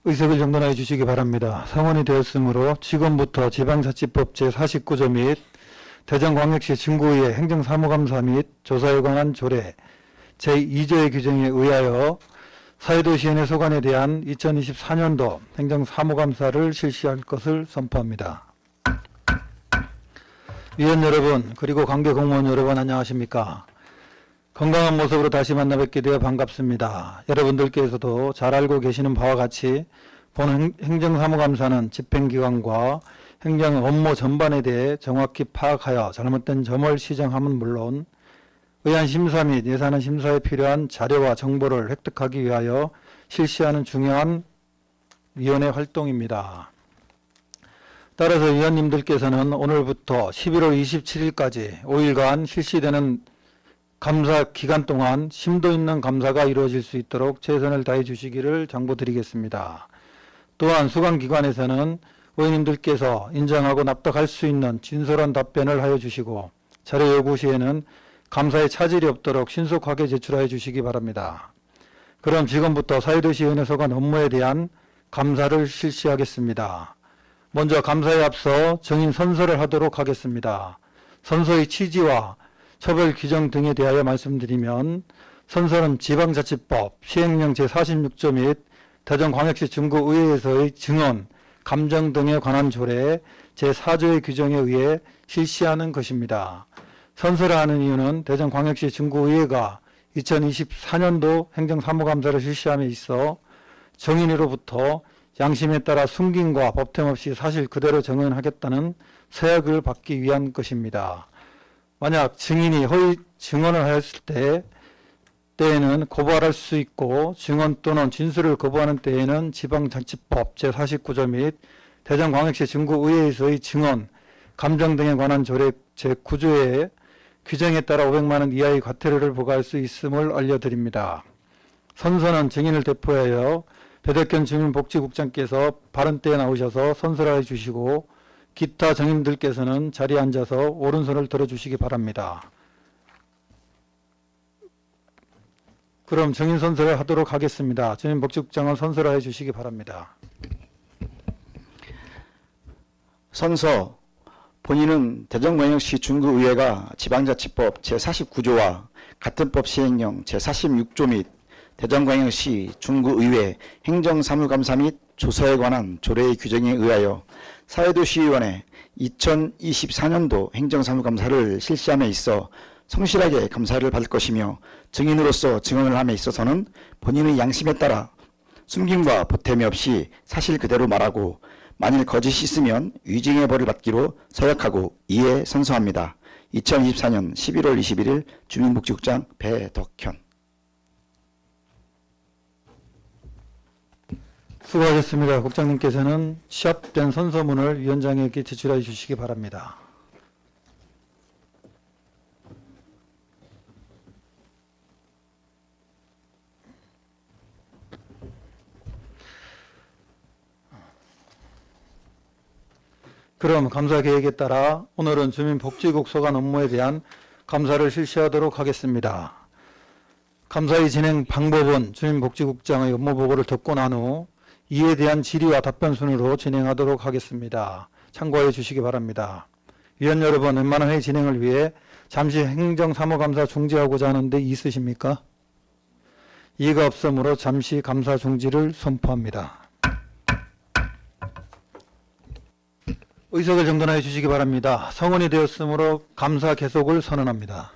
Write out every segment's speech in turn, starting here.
의석을 정돈하여 주시기 바랍니다. 성원이 되었으므로 지금부터 지방자치법 제49조 및 대전광역시 중구의 행정사무감사 및 조사에 관한 조례 제2조의 규정에 의하여 사회도시연의 소관에 대한 2024년도 행정사무감사를 실시할 것을 선포합니다. 위원 여러분, 그리고 관계 공무원 여러분 안녕하십니까? 건강한 모습으로 다시 만나 뵙게 되어 반갑습니다. 여러분들께서도 잘 알고 계시는 바와 같이 본 행정사무감사는 집행기관과 행정 업무 전반에 대해 정확히 파악하여 잘못된 점을 시정함은 물론 의안 심사 및 예산안 심사에 필요한 자료와 정보를 획득하기 위하여 실시하는 중요한 위원회 활동입니다. 따라서 위원님들께서는 오늘부터 11월 27일까지 5일간 실시되는 감사 기간 동안 심도 있는 감사가 이루어질 수 있도록 최선을 다해 주시기를 당부드리겠습니다. 또한 수감기관에서는 의원님들께서 인정하고 납득할 수 있는 진솔한 답변을 하여 주시고 자료 요구 시에는 감사에 차질이 없도록 신속하게 제출하여 주시기 바랍니다. 그럼 지금부터 사회도시위원회 소관 업무에 대한 감사를 실시하겠습니다. 먼저 감사에 앞서 정인 선서를 하도록 하겠습니다. 선서의 취지와 처벌 규정 등에 대하여 말씀드리면 선서는 지방자치법 시행령 제46조 및 대전광역시 중구의회에서의 증언, 감정 등에 관한 조례 제4조의 규정에 의해 실시하는 것입니다. 선서를 하는 이유는 대전광역시 중구의회가 2024년도 행정사무감사를 실시함에 있어 정인으로부터 양심에 따라 숨김과 법템 없이 사실 그대로 증언하겠다는 서약을 받기 위한 것입니다. 만약 증인이 허위 증언을 하였을 때에는 고발할 수 있고 증언 또는 진술을 거부하는 때에는 지방자치법 제49조 및 대전광역시 중구의회에서의 증언, 감정 등에 관한 조례 제9조의 규정에 따라 500만 원 이하의 과태료를 부과할 수 있음을 알려드립니다. 선서는 증인을 대표하여 배덕현 주민복지국장께서 발언 때에 나오셔서 선서를 해주시고 기타 정인들께서는 자리에 앉아서 오른손을 들어주시기 바랍니다. 그럼 정인 선서를 하도록 하겠습니다. 주민복지국장은 선서를 해주시기 바랍니다. 선서. 본인은 대전광역시 중구의회가 지방자치법 제49조와 같은 법 시행령 제46조 및 대전광역시 중구의회 행정사무감사 및 조사에 관한 조례의 규정에 의하여 사회도시위원회 2024년도 행정사무감사를 실시함에 있어 성실하게 감사를 받을 것이며 증인으로서 증언을 함에 있어서는 본인의 양심에 따라 숨김과 보탬이 없이 사실 그대로 말하고 만일 거짓이 있으면 위증의 벌을 받기로 서약하고 이에 선서합니다. 2024년 11월 21일 주민복지국장 배덕현. 수고하셨습니다. 국장님께서는 취합된 선서문을 위원장에게 제출해 주시기 바랍니다. 그럼 감사 계획에 따라 오늘은 주민복지국 소관 업무에 대한 감사를 실시하도록 하겠습니다. 감사의 진행 방법은 주민복지국장의 업무보고를 듣고 난 후 이에 대한 질의와 답변 순으로 진행하도록 하겠습니다. 참고해 주시기 바랍니다. 위원 여러분, 웬만한 회의 진행을 위해 잠시 행정사무감사 중지하고자 하는데 있으십니까? 이의가 없으므로 잠시 감사 중지를 선포합니다. 의석을 정돈하여 주시기 바랍니다. 성원이 되었으므로 감사 계속을 선언합니다.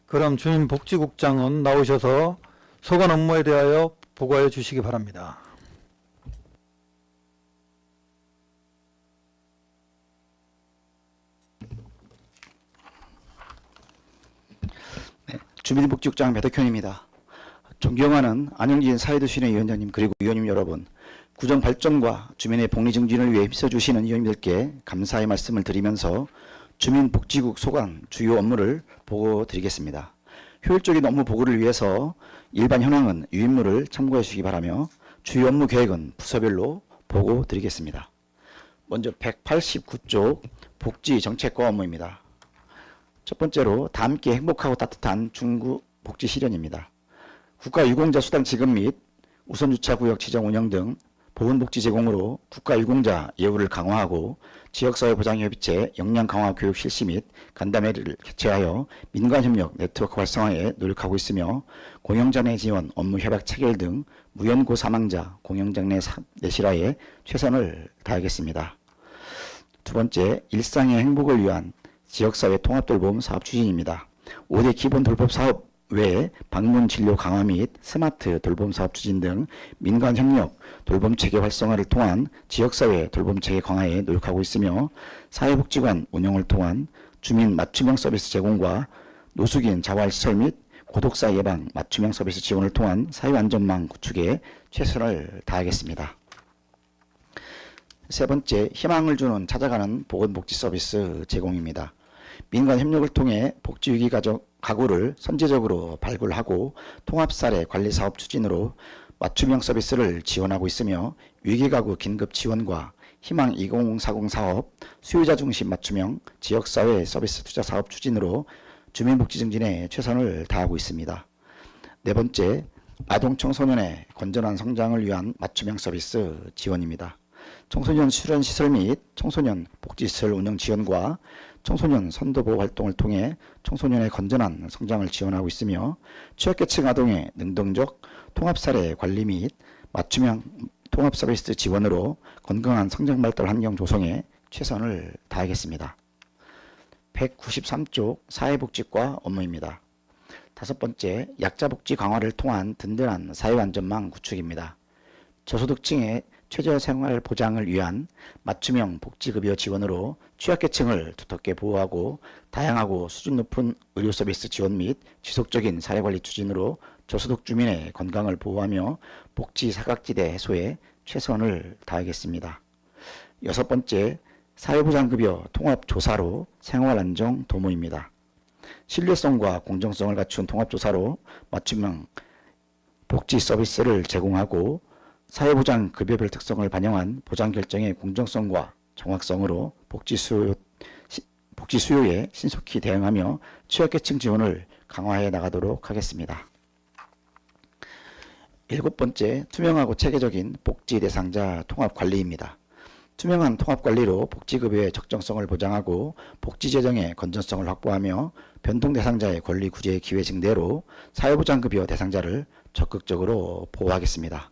그럼 주민복지국장은 나오셔서 소관 업무에 대하여 보고해 주시기 바랍니다. 네, 주민복지국장 배덕현입니다. 존경하는 안영진 사회도시위원회 위원장님 그리고 위원님 여러분, 구정 발전과 주민의 복리 증진을 위해 힘써주시는 위원님들께 감사의 말씀을 드리면서 주민복지국 소관 주요 업무를 보고 드리겠습니다. 효율적인 업무 보고를 위해서 일반 현황은 유인물을 참고해 주시기 바라며 주요 업무 계획은 부서별로 보고 드리겠습니다. 먼저 189조 복지정책과 업무입니다. 첫 번째로 다 함께 행복하고 따뜻한 중구 복지 실현입니다. 국가유공자 수당 지급 및 우선주차구역 지정 운영 등 보건복지 제공으로 국가유공자 예우를 강화하고 지역사회보장협의체 역량 강화 교육 실시 및 간담회를 개최하여 민간협력 네트워크 활성화에 노력하고 있으며 공영장애 지원, 업무 협약 체결 등 무연고 사망자 공영장애 내실화에 최선을 다하겠습니다. 두 번째, 일상의 행복을 위한 지역사회 통합돌봄 사업 추진입니다. 5대 기본 돌봄 사업 외에 방문 진료 강화 및 스마트 돌봄 사업 추진 등 민간 협력 돌봄 체계 활성화를 통한 지역사회 돌봄 체계 강화에 노력하고 있으며 사회복지관 운영을 통한 주민 맞춤형 서비스 제공과 노숙인 자활시설 및 고독사 예방 맞춤형 서비스 지원을 통한 사회안전망 구축에 최선을 다하겠습니다. 세 번째, 희망을 주는 찾아가는 보건복지 서비스 제공입니다. 민간 협력을 통해 복지위기 가구를 선제적으로 발굴하고 통합사례 관리사업 추진으로 맞춤형 서비스를 지원하고 있으며 위기가구 긴급 지원과 희망 2040 사업, 수요자 중심 맞춤형 지역사회 서비스 투자 사업 추진으로 주민복지 증진에 최선을 다하고 있습니다. 네 번째, 아동 청소년의 건전한 성장을 위한 맞춤형 서비스 지원입니다. 청소년 수련시설 및 청소년 복지시설 운영 지원과 청소년 선도보호 활동을 통해 청소년의 건전한 성장을 지원하고 있으며 취약계층 아동의 능동적 통합사례 관리 및 맞춤형 통합서비스 지원으로 건강한 성장발달 환경 조성에 최선을 다하겠습니다. 193쪽 사회복지과 업무입니다. 다섯 번째, 약자복지 강화를 통한 든든한 사회안전망 구축입니다. 저소득층의 최저생활 보장을 위한 맞춤형 복지급여 지원으로 취약계층을 두텁게 보호하고 다양하고 수준 높은 의료 서비스 지원 및 지속적인 사회관리 추진으로 저소득 주민의 건강을 보호하며 복지 사각지대 해소에 최선을 다하겠습니다. 여섯 번째, 사회보장급여 통합조사로 생활안정 도모입니다. 신뢰성과 공정성을 갖춘 통합조사로 맞춤형 복지 서비스를 제공하고 사회보장 급여별 특성을 반영한 보장결정의 공정성과 정확성으로 복지 수요에 신속히 대응하며 취약계층 지원을 강화해 나가도록 하겠습니다. 일곱 번째, 투명하고 체계적인 복지 대상자 통합관리입니다. 투명한 통합관리로 복지급여의 적정성을 보장하고 복지재정의 건전성을 확보하며 변동 대상자의 권리 구제 기회 증대로 사회보장급여 대상자를 적극적으로 보호하겠습니다.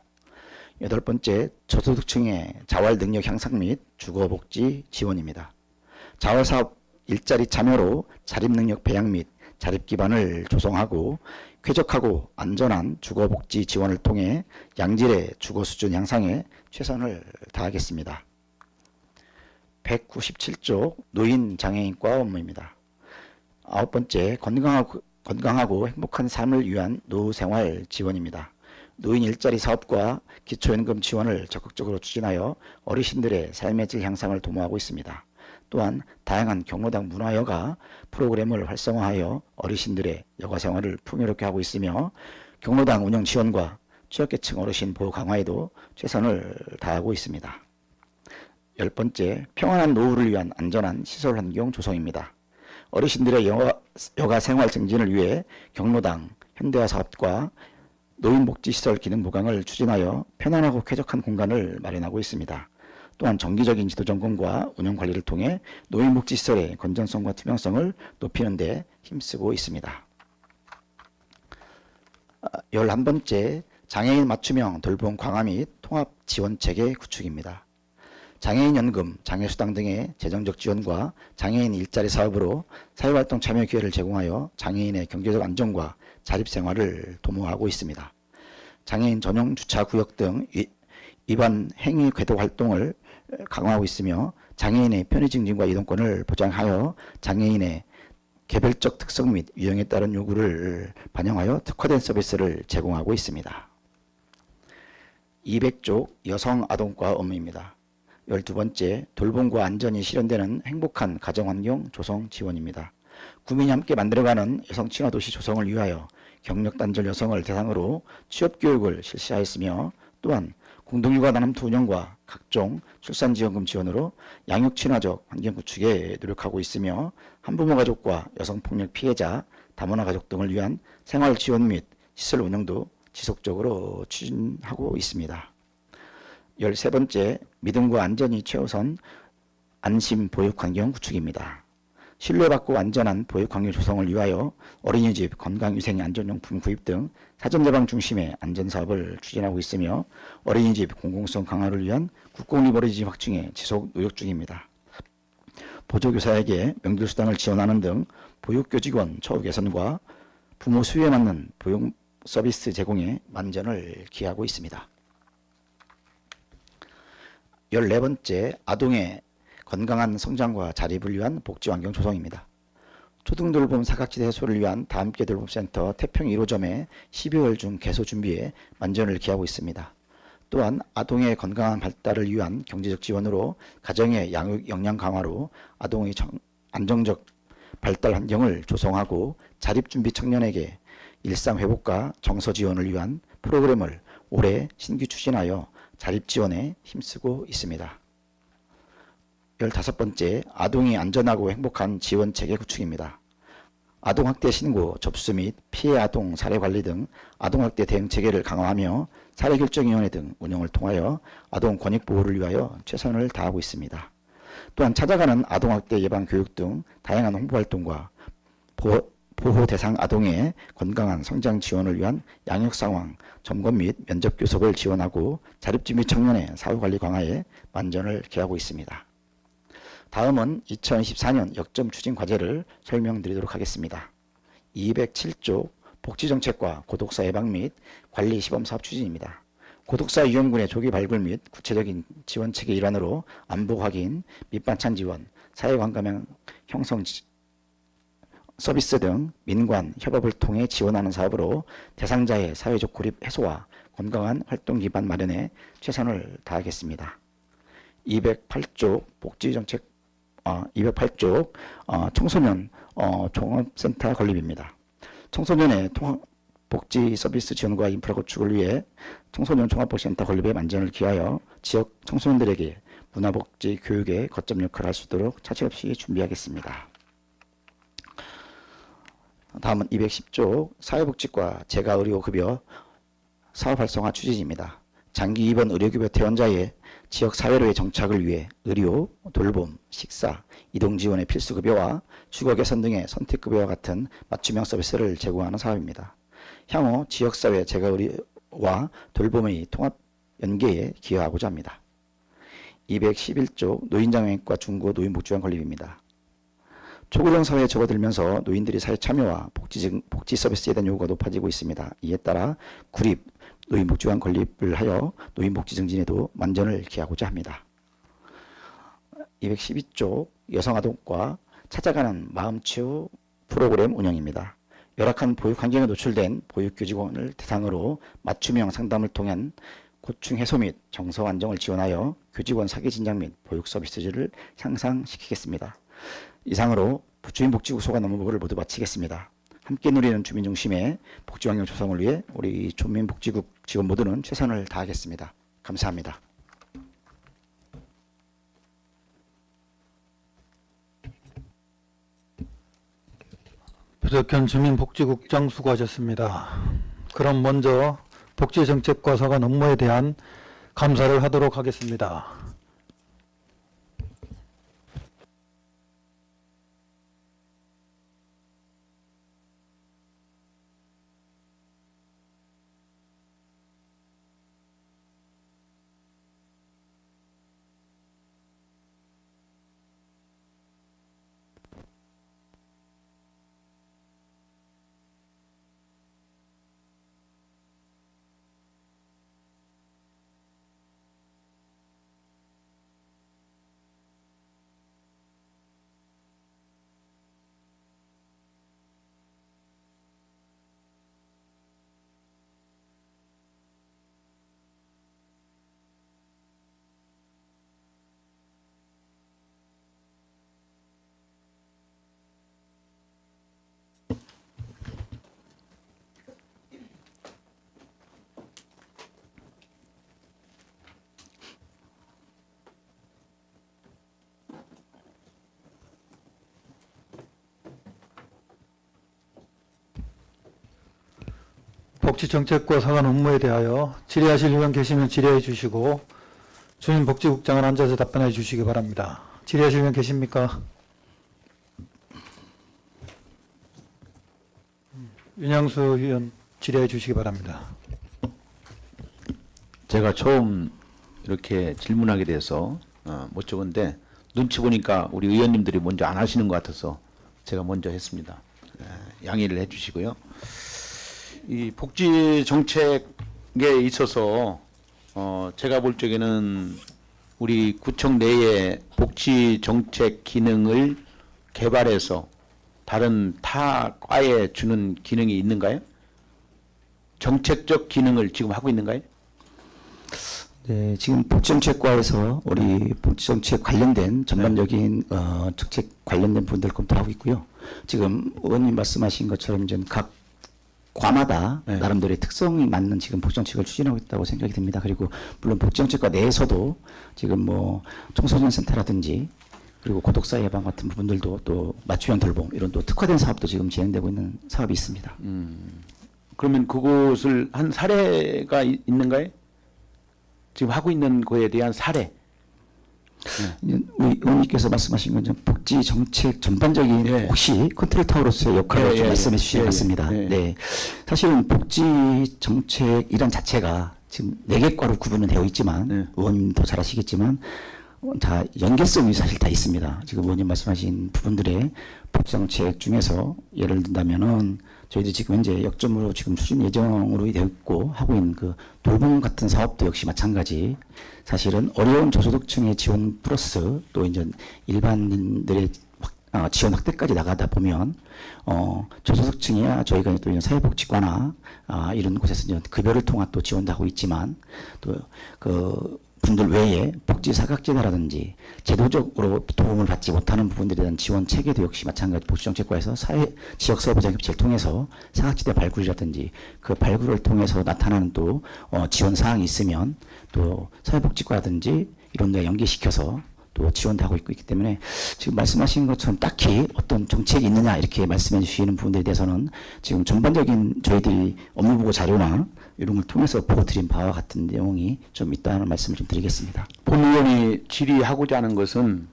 여덟 번째, 저소득층의 자활능력 향상 및 주거복지 지원입니다. 자활사업 일자리 참여로 자립능력 배양 및 자립기반을 조성하고 쾌적하고 안전한 주거복지 지원을 통해 양질의 주거수준 향상에 최선을 다하겠습니다. 197쪽 노인장애인과 업무입니다. 아홉 번째, 건강하고 행복한 삶을 위한 노후생활 지원입니다. 노인 일자리 사업과 기초연금 지원을 적극적으로 추진하여 어르신들의 삶의 질 향상을 도모하고 있습니다. 또한 다양한 경로당 문화여가 프로그램을 활성화하여 어르신들의 여가 생활을 풍요롭게 하고 있으며 경로당 운영 지원과 취약계층 어르신 보호 강화에도 최선을 다하고 있습니다. 열 번째, 평안한 노후를 위한 안전한 시설 환경 조성입니다. 어르신들의 여가 생활 증진을 위해 경로당, 현대화 사업과 노인복지시설 기능 보강을 추진하여 편안하고 쾌적한 공간을 마련하고 있습니다. 또한 정기적인 지도 점검과 운영 관리를 통해 노인복지시설의 건전성과 투명성을 높이는 데 힘쓰고 있습니다. 11번째, 장애인 맞춤형 돌봄 강화 및 통합 지원 체계 구축입니다. 장애인 연금, 장애수당 등의 재정적 지원과 장애인 일자리 사업으로 사회활동 참여 기회를 제공하여 장애인의 경제적 안정과 자립생활을 도모하고 있습니다. 장애인 전용 주차구역 등 위반 행위 궤도 활동을 강화하고 있으며 장애인의 편의 증진과 이동권을 보장하여 장애인의 개별적 특성 및 유형에 따른 요구를 반영하여 특화된 서비스를 제공하고 있습니다. 200쪽 여성아동과 업무입니다. 12번째, 돌봄과 안전이 실현되는 행복한 가정환경 조성 지원입니다. 구민이 함께 만들어가는 여성 친화 도시 조성을 위하여 경력 단절 여성을 대상으로 취업 교육을 실시하였으며 또한 공동육아 나눔투 운영과 각종 출산지원금 지원으로 양육 친화적 환경 구축에 노력하고 있으며 한부모 가족과 여성폭력 피해자, 다문화 가족 등을 위한 생활 지원 및 시설 운영도 지속적으로 추진하고 있습니다. 13번째, 믿음과 안전이 최우선 안심 보육환경 구축입니다. 신뢰받고 안전한 보육환경 조성을 위하여 어린이집, 건강위생 안전용품 구입 등 사전예방 중심의 안전사업을 추진하고 있으며 어린이집 공공성 강화를 위한 국공립 어린이집 확충에 지속 노력 중입니다. 보조교사에게 명절수당을 지원하는 등 보육교직원 처우 개선과 부모 수요에 맞는 보육 서비스 제공에 만전을 기하고 있습니다. 14번째, 아동의 건강한 성장과 자립을 위한 복지환경 조성입니다. 초등돌봄 사각지대 해소를 위한 다함께 돌봄센터 태평 1호점의 12월 중 개소 준비에 만전을 기하고 있습니다. 또한 아동의 건강한 발달을 위한 경제적 지원으로 가정의 양육 역량 강화로 아동의 안정적 발달 환경을 조성하고 자립준비 청년에게 일상회복과 정서 지원을 위한 프로그램을 올해 신규 추진하여 자립 지원에 힘쓰고 있습니다. 15번째, 아동이 안전하고 행복한 지원체계 구축입니다. 아동학대 신고, 접수 및 피해 아동 사례 관리 등 아동학대 대응체계를 강화하며 사례결정위원회 등 운영을 통하여 아동 권익보호를 위하여 최선을 다하고 있습니다. 또한 찾아가는 아동학대 예방 교육 등 다양한 홍보활동과 보호 대상 아동의 건강한 성장 지원을 위한 양육상황 점검 및 면접 교섭을 지원하고 자립준비 청년의 사후관리 강화에 만전을 기하고 있습니다. 다음은 2024년 역점 추진 과제를 설명드리도록 하겠습니다. 207조 복지정책과 고독사 예방 및 관리 시범사업 추진입니다. 고독사 위험군의 조기 발굴 및 구체적인 지원책의 일환으로 안보 확인, 밑반찬 지원, 사회관계망 형성 서비스 등 민관, 협업을 통해 지원하는 사업으로 대상자의 사회적 고립 해소와 건강한 활동 기반 마련에 최선을 다하겠습니다. 208조 복지정책 208조 청소년 종합센터 건립입니다. 청소년의 복지 서비스 지원과 인프라 구축을 위해 청소년 종합복지센터 건립에 만전을 기하여 지역 청소년들에게 문화복지 교육의 거점 역할을 할 수 있도록 차질 없이 준비하겠습니다. 다음은 210조 사회복지과 재가의료급여 사업 활성화 추진입니다. 장기 입원 의료급여 퇴원자의 지역 사회로의 정착을 위해 의료, 돌봄, 식사, 이동 지원의 필수급여와 주거 개선 등의 선택급여와 같은 맞춤형 서비스를 제공하는 사업입니다. 향후 지역사회 재가의료와 돌봄의 통합 연계에 기여하고자 합니다. 211조 노인장애인과 중고 노인복지관 건립입니다. 초고령 사회에 접어들면서 노인들이 사회 참여와 복지 서비스에 대한 요구가 높아지고 있습니다. 이에 따라 구립 노인복지관 건립을 하여 노인복지 증진에도 만전을 기하고자 합니다. 212조 여성아동과 찾아가는 마음치유 프로그램 운영입니다. 열악한 보육 환경에 노출된 보육교직원을 대상으로 맞춤형 상담을 통한 고충 해소 및 정서 안정을 지원하여 교직원 사기 진작 및 보육 서비스를 향상시키겠습니다. 이상으로 주민복지구소관 업무를 모두 마치겠습니다. 함께 누리는 주민 중심의 복지환경 조성을 위해 우리 주민복지국 직원 모두는 최선을 다하겠습니다. 감사합니다. 표적현 주민복지국장 수고하셨습니다. 그럼 먼저 복지정책과 서관 업무에 대한 감사를 하도록 하겠습니다. 복지정책과 상한 업무에 대하여 질의하실 의원 계시면 질의해 주시고 주민복지국장은 앉아서 답변해 주시기 바랍니다. 질의하실 의원 계십니까? 윤양수 의원 질의해 주시기 바랍니다. 제가 처음 이렇게 질문하게 돼서 못 적은데 눈치 보니까 우리 의원님들이 먼저 안 하시는 것 같아서 제가 먼저 했습니다. 양해를 해주시고요. 이 복지 정책에 있어서 제가 볼 적에는 우리 구청 내에 복지 정책 기능을 개발해서 다른 타 과에 주는 기능이 있는가요? 정책적 기능을 지금 하고 있는가요? 네, 지금 복지정책과에서 우리 복지정책 관련된 전반적인 정책 관련된 부분들을 검토하고 있고요. 지금 의원님 말씀하신 것처럼 이제 각 과마다 네. 나름대로의 특성이 맞는 지금 복지정책을 추진하고 있다고 생각이 듭니다. 그리고 물론 복지정책과 내에서도 지금 뭐 청소년 센터라든지 그리고 고독사 예방 같은 부분들도 또 맞춤형 돌봄 이런 또 특화된 사업도 지금 진행되고 있는 사업이 있습니다. 그러면 그것을 한 사례가 있는가요? 지금 하고 있는 거에 대한 사례. 우리 의원님께서 말씀하신 건 복지 정책 전반적인 예. 혹시 컨트롤 타워로서의 역할을 예, 좀 예, 말씀해 예. 주신 것 예, 같습니다. 예. 네, 사실은 복지 정책이란 자체가 지금 4개 과로 구분은 되어 있지만 예. 의원님도 잘 아시겠지만 다 연계성이 사실 다 있습니다. 지금 의원님 말씀하신 부분들의 복지 정책 중에서 예를 든다면은 저희들이 지금 현재 역점으로 지금 추진 예정으로 되어 있고 하고 있는 그 돌봄 같은 사업도 역시 마찬가지. 사실은 어려운 저소득층의 지원 플러스 또 이제 일반인들의 지원 확대까지 나가다 보면 저소득층이야 저희가 또 이런 사회복지과나 이런 곳에서 이제 급여를 통한 또 지원도 하고 있지만 또 그 분들 외에 복지 사각지대라든지 제도적으로 도움을 받지 못하는 부분들에 대한 지원 체계도 역시 마찬가지 복지정책과에서 지역사회보장협의체를 통해서 사각지대 발굴이라든지 그 발굴을 통해서 나타나는 또 지원 사항이 있으면 또 사회복지과라든지 이런 데 연계시켜서 또 지원도 하고 있기 때문에 지금 말씀하신 것처럼 딱히 어떤 정책이 있느냐 이렇게 말씀해 주시는 부분들에 대해서는 지금 전반적인 저희들이 업무보고 자료나 이런 걸 통해서 보고 드린 바와 같은 내용이 좀 있다는 말씀을 좀 드리겠습니다. 본 의원이 질의하고자 하는 것은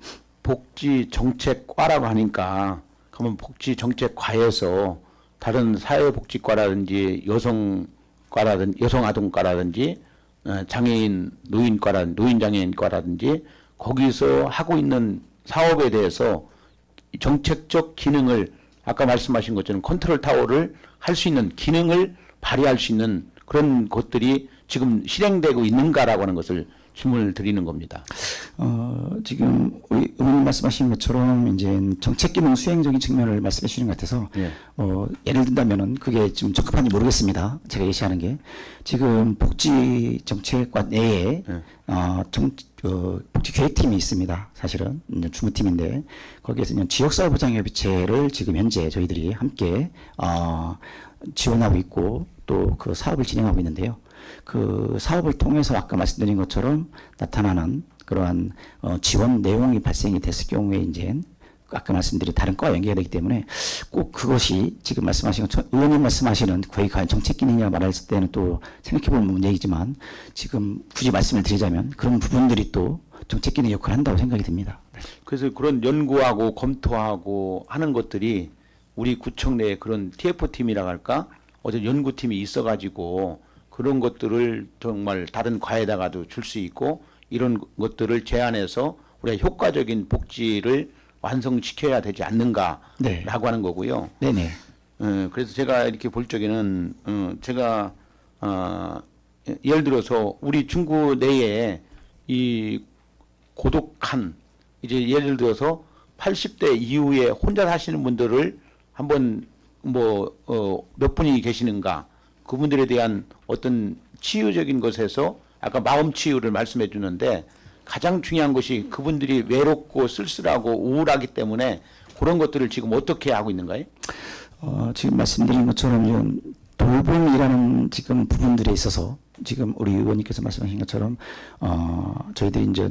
복지정책과라고 하니까 그러면 복지정책과에서 다른 사회복지과라든지 여성과라든지 여성아동과라든지 장애인 노인과라든지 노인장애인과라든지 거기서 하고 있는 사업에 대해서 정책적 기능을 아까 말씀하신 것처럼 컨트롤 타워를 할 수 있는 기능을 발휘할 수 있는 그런 것들이 지금 실행되고 있는가라고 하는 것을 질문을 드리는 겁니다. 지금 우리 의원님 말씀하신 것처럼 이제 정책 기능 수행적인 측면을 말씀해 주시는 것 같아서 예. 예를 든다면은 그게 좀 적합한지 모르겠습니다. 제가 예시하는 게 지금 복지 정책과 내에 예. 복지 계획팀이 있습니다. 사실은 이제 주무팀인데 거기에서 이제 지역사회보장협의체를 지금 현재 저희들이 함께 지원하고 있고 또 그 사업을 진행하고 있는데요. 그 사업을 통해서 아까 말씀드린 것처럼 나타나는 그러한 지원 내용이 발생이 됐을 경우에 이제 아까 말씀드린 다른 과와 연계가 되기 때문에 꼭 그것이 지금 말씀하신 것처럼 의원님 말씀하시는 거의 과연 정책 기능이라 말했을 때는 또 생각해보는 문제이지만 지금 굳이 말씀을 드리자면 그런 부분들이 또 정책 기능 역할을 한다고 생각이 듭니다. 그래서 그런 연구하고 검토하고 하는 것들이 우리 구청 내에 그런 TF팀이라고 할까? 어제 연구팀이 있어가지고 그런 것들을 정말 다른 과에다가도 줄 수 있고 이런 것들을 제안해서 우리가 효과적인 복지를 완성시켜야 되지 않는가라고 네. 하는 거고요. 네네. 그래서 제가 이렇게 볼 적에는 제가 예를 들어서 우리 중구 내에 이 고독한 이제 예를 들어서 80대 이후에 혼자 사시는 분들을 한번 몇 분이 계시는가 그분들에 대한 어떤 치유적인 것에서 아까 마음 치유를 말씀해 주는데 가장 중요한 것이 그분들이 외롭고 쓸쓸하고 우울하기 때문에 그런 것들을 지금 어떻게 하고 있는가요? 지금 말씀드린 것처럼 이런 돌봄이라는 지금 부분들에 있어서 지금 우리 의원님께서 말씀하신 것처럼 저희들이 이제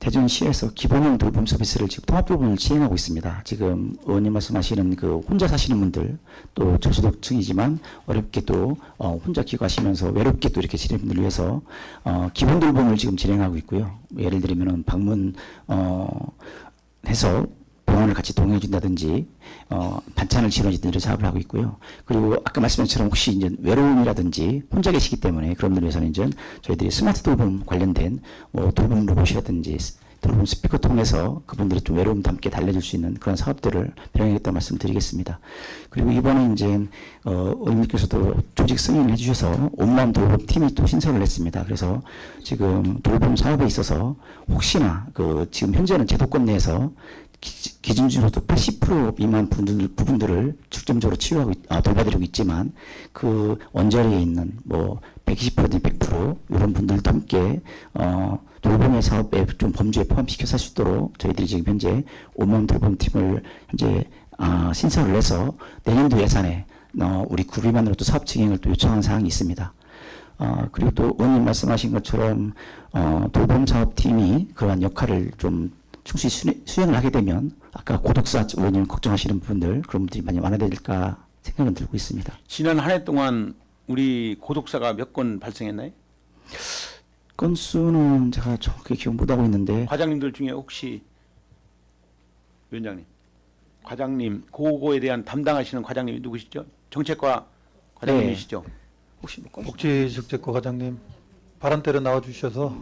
대전시에서 기본형 돌봄 서비스를 지금 통합돌봄을 시행하고 있습니다. 지금 의원님 말씀하시는 그 혼자 사시는 분들, 또 저소득층이지만 어렵게 또 혼자 기거하시면서 외롭게 또 이렇게 지내는 분들을 위해서 기본 돌봄을 지금 진행하고 있고요. 예를 들면은 방문 해서 병원을 같이 동행해 준다든지 반찬을 지원해 준다든지 사업을 하고 있고요. 그리고 아까 말씀하신 것처럼 혹시 이제 외로움이라든지 혼자 계시기 때문에 그런 분들 위해서는 이제 저희들이 스마트 돌봄 관련된 돌봄 로봇이라든지 돌봄 스피커 통해서 그분들이 좀 외로움도 함께 달래줄 수 있는 그런 사업들을 병행했다는 말씀드리겠습니다. 그리고 이번에 이제 의원님께서도 조직 승인을 해주셔서 온라인 돌봄 팀이 또 신설을 했습니다. 그래서 지금 돌봄 사업에 있어서 혹시나 그 지금 현재는 제도권 내에서 기준적으로도 80% 미만 부분들을 중점적으로 돌봐드리고 있지만 그 원자리에 있는 뭐 120%든 100% 이런 분들도 함께 돌봄의 사업에 좀 범주에 포함시켜서 할 수 있도록 저희들이 지금 현재 온라인 돌봄 팀을 현재 신설을 해서 내년도 예산에 우리 구비만으로 또 사업 진행을 또 요청한 사항이 있습니다. 그리고 또 의원님 말씀하신 것처럼 돌봄 사업팀이 그러한 역할을 좀 충실히 수행을 하게 되면 아까 고독사 의원님 걱정하시는 분들 그런 분들이 많이 완화될까 생각은 들고 있습니다. 지난 한 해 동안 우리 고독사가 몇 건 발생했나요? 건수는 제가 정확히 기억 못하고 있는데 과장님들 중에 혹시 위원장님, 과장님 그거에 대한 담당하시는 과장님이 누구시죠? 정책과 과장님이시죠? 혹시 뭐 건수 복지정책과 과장님 발언대로 나와주셔서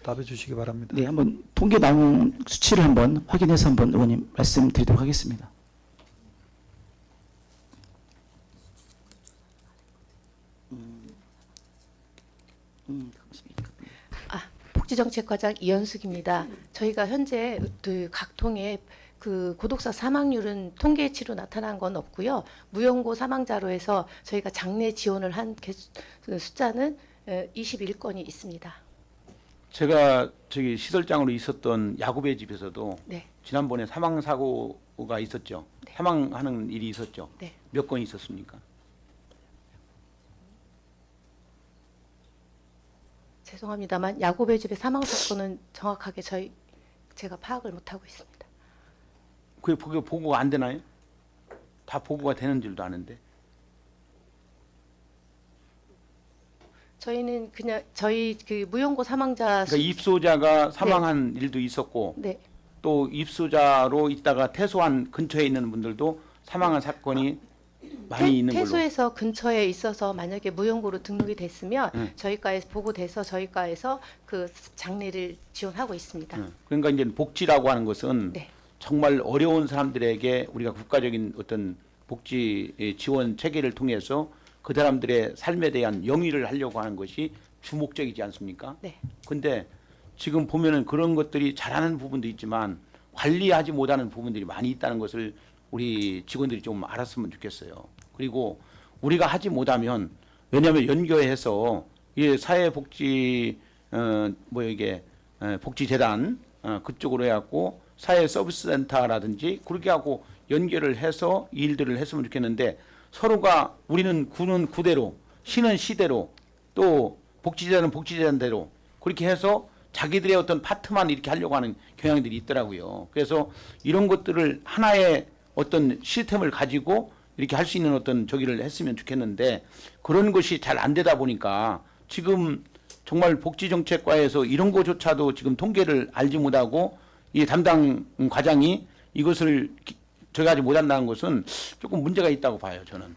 답해 주시기 바랍니다. 네, 한번 통계 나온 수치를 한번 확인해서 한번 의원님 말씀드리도록 하겠습니다. 복지정책과장 이현숙입니다. 저희가 현재 각 통에 그 고독사 사망률은 통계치로 나타난 건 없고요. 무연고 사망자로 해서 저희가 장례 지원을 한 숫자는 21건이 있습니다. 제가 저기 시설장으로 있었던 야구배 집에서도 네. 지난번에 사망 사고가 있었죠. 네. 사망하는 일이 있었죠. 네. 몇 건 있었습니까? 죄송합니다만 야구배 집의 사망 사건은 정확하게 제가 파악을 못하고 있습니다. 그게 보고가 안 되나요? 다 보고가 되는 줄도 아는데. 저희는 그냥 저희 그 무연고 사망자 그러니까 입소자가 사망한 일도 있었고 네. 또 입소자로 있다가 퇴소한 근처에 있는 분들도 사망한 사건이 많이 있는 걸로. 퇴소해서 근처에 있어서 만약에 무연고로 등록이 됐으면 네. 저희과에 보고돼서 저희과에서 그 장례를 지원하고 있습니다. 그러니까 이제 복지라고 하는 것은 네. 정말 어려운 사람들에게 우리가 국가적인 어떤 복지 지원 체계를 통해서 그 사람들의 삶에 대한 영위를 하려고 하는 것이 주목적이지 않습니까? 네. 근데 지금 보면은 그런 것들이 잘하는 부분도 있지만 관리하지 못하는 부분들이 많이 있다는 것을 우리 직원들이 좀 알았으면 좋겠어요. 그리고 우리가 하지 못하면 왜냐하면 연계해서 이 사회복지 복지재단 그쪽으로 해갖고 사회서비스센터라든지 그렇게 하고 연결을 해서 일들을 했으면 좋겠는데 서로가 우리는 구는 구대로 시는 시대로 또 복지재단은 복지재단대로 그렇게 해서 자기들의 어떤 파트만 이렇게 하려고 하는 경향들이 있더라고요. 그래서 이런 것들을 하나의 어떤 시스템을 가지고 이렇게 할 수 있는 어떤 저기를 했으면 좋겠는데 그런 것이 잘 안 되다 보니까 지금 정말 복지정책과에서 이런 거조차도 지금 통계를 알지 못하고 이 담당 과장이 이것을 저기하지 못한다는 것은 조금 문제가 있다고 봐요, 저는.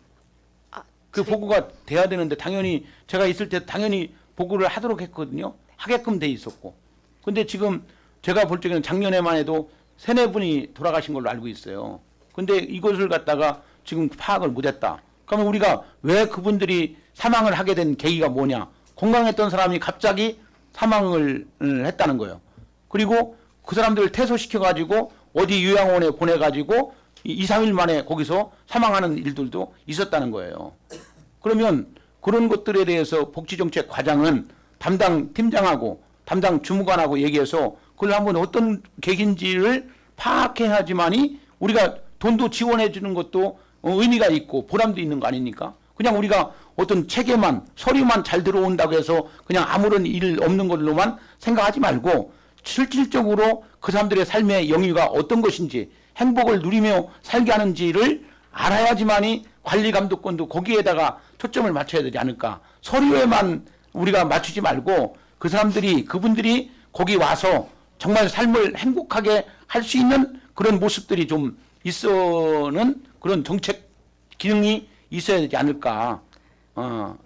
그 보고가 돼야 되는데 당연히 제가 있을 때 당연히 보고를 하도록 했거든요. 하게끔 돼 있었고. 근데 지금 제가 볼 적에는 작년에만 해도 3-4분이 돌아가신 걸로 알고 있어요. 근데 이것을 갖다가 지금 파악을 못했다. 그러면 우리가 왜 그분들이 사망을 하게 된 계기가 뭐냐? 건강했던 사람이 갑자기 사망을 했다는 거예요. 그리고 그 사람들을 퇴소시켜가지고 어디 요양원에 보내가지고 2-3일 만에 거기서 사망하는 일들도 있었다는 거예요. 그러면 그런 것들에 대해서 복지정책 과장은 담당 팀장하고 담당 주무관하고 얘기해서 그걸 한번 어떤 계기인지를 파악해야지만이 우리가 돈도 지원해 주는 것도 의미가 있고 보람도 있는 거 아닙니까? 그냥 우리가 어떤 체계만 서류만 잘 들어온다고 해서 그냥 아무런 일 없는 걸로만 생각하지 말고 실질적으로 그 사람들의 삶의 영위가 어떤 것인지 행복을 누리며 살게 하는지를 알아야지만이 관리 감독권도 거기에다가 초점을 맞춰야 되지 않을까. 서류에만 우리가 맞추지 말고 그 사람들이 그분들이 거기 와서 정말 삶을 행복하게 할 수 있는 그런 모습들이 좀 있어는 그런 정책 기능이 있어야 되지 않을까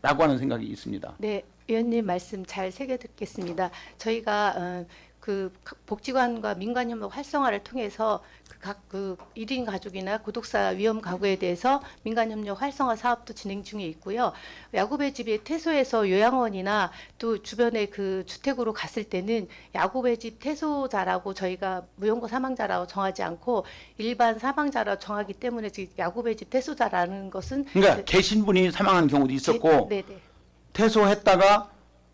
라고 하는 생각이 있습니다. 네, 의원님 말씀 잘 새겨 듣겠습니다. 저희가 그 복지관과 민간협력 활성화를 통해서 그 1인 가족이나 구독사 위험 가구에 대해서 민간협력 활성화 사업도 진행 중에 있고요. 야구배 집이 퇴소해서 요양원이나 또 주변에 그 주택으로 갔을 때는 야구배 집 퇴소자라고 저희가 무용고 사망자라고 정하지 않고 일반 사망자라고 정하기 때문에 지금 야구배 집 퇴소자라는 것은 그러니까 계신 분이 사망한 경우도 있었고 네. 퇴소했다가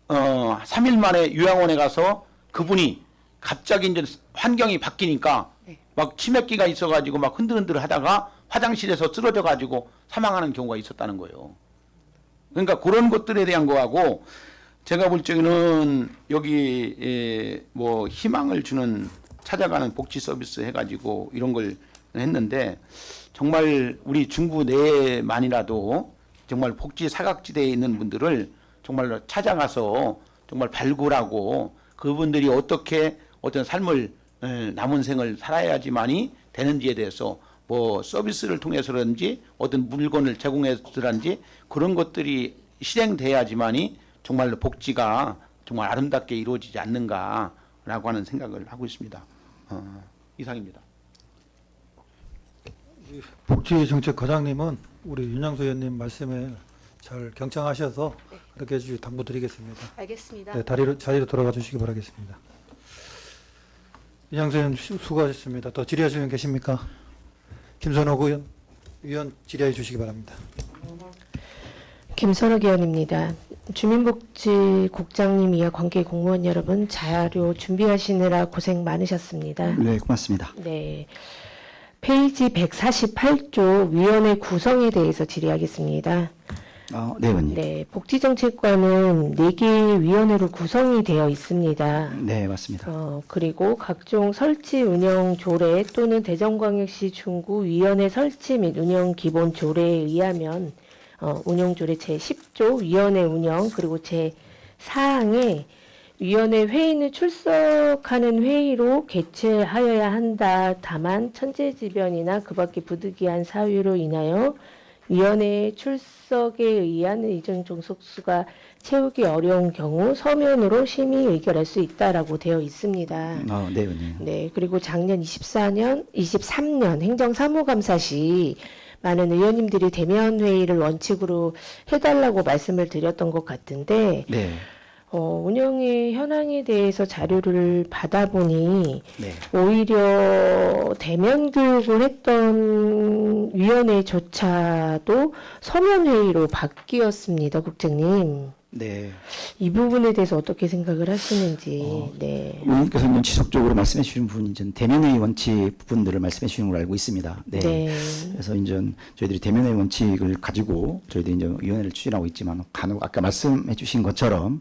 3일 만에 요양원에 가서 그분이 갑자기 이제 환경이 바뀌니까 네. 막 치매기가 있어가지고 막 흔들흔들 하다가 화장실에서 쓰러져가지고 사망하는 경우가 있었다는 거예요. 그러니까 그런 것들에 대한 거하고 제가 볼 적에는 여기 뭐 희망을 주는 찾아가는 복지 서비스 해가지고 이런 걸 했는데 정말 우리 중구 내만이라도 정말 복지 사각지대에 있는 분들을 정말 찾아가서 정말 발굴하고 그분들이 어떻게 어떤 삶을 남은 생을 살아야지만이 되는지에 대해서 뭐 서비스를 통해서든지 어떤 물건을 제공해서든지 그런 것들이 실행돼야지만이 정말로 복지가 정말 아름답게 이루어지지 않는가라고 하는 생각을 하고 있습니다. 이상입니다. 복지정책과장님은 우리 윤양수 의원님 말씀에 잘 경청하셔서 그렇게 해주시 당부드리겠습니다. 알겠습니다. 네, 자리로 돌아가 주시기 바라겠습니다. 윤양수 의원 수고하셨습니다. 더 질의하실 분 계십니까? 김선호 의원 질의해 주시기 바랍니다. 김선욱 의원입니다. 주민복지국장님 이하 관계 공무원 여러분 자료 준비하시느라 고생 많으셨습니다. 네, 고맙습니다. 네. 페이지 148조 위원회 구성에 대해서 질의하겠습니다. 네, 의원님. 네, 복지정책과는 4개의 위원회로 구성이 되어 있습니다. 네, 맞습니다. 그리고 각종 설치 운영 조례 또는 대전광역시 중구 위원회 설치 및 운영 기본 조례에 의하면 운영 조례 제10조 위원회 운영 그리고 제4항에 위원회 회의는 출석하는 회의로 개최하여야 한다. 다만 천재지변이나 그밖에 부득이한 사유로 인하여 위원회 출석에 의한 의정 종속수가 채우기 어려운 경우 서면으로 심의 의결할 수 있다라고 되어 있습니다. 네, 의원님. 네, 그리고 작년 23년 행정사무감사 시 많은 의원님들이 대면 회의를 원칙으로 해달라고 말씀을 드렸던 것 같은데 네. 운영의 현황에 대해서 자료를 받아보니 네. 오히려 대면 교육을 했던 위원회조차도 서면 회의로 바뀌었습니다, 국장님. 네. 이 부분에 대해서 어떻게 생각을 하시는지. 네. 의원님께서는 지속적으로 말씀해 주시는 부분이 이제 대면회의 원칙 부분들을 말씀해 주시는 걸로 알고 있습니다. 네. 네. 그래서 이제 저희들이 대면회의 원칙을 가지고 저희들이 이제 위원회를 추진하고 있지만 간혹 아까 말씀해 주신 것처럼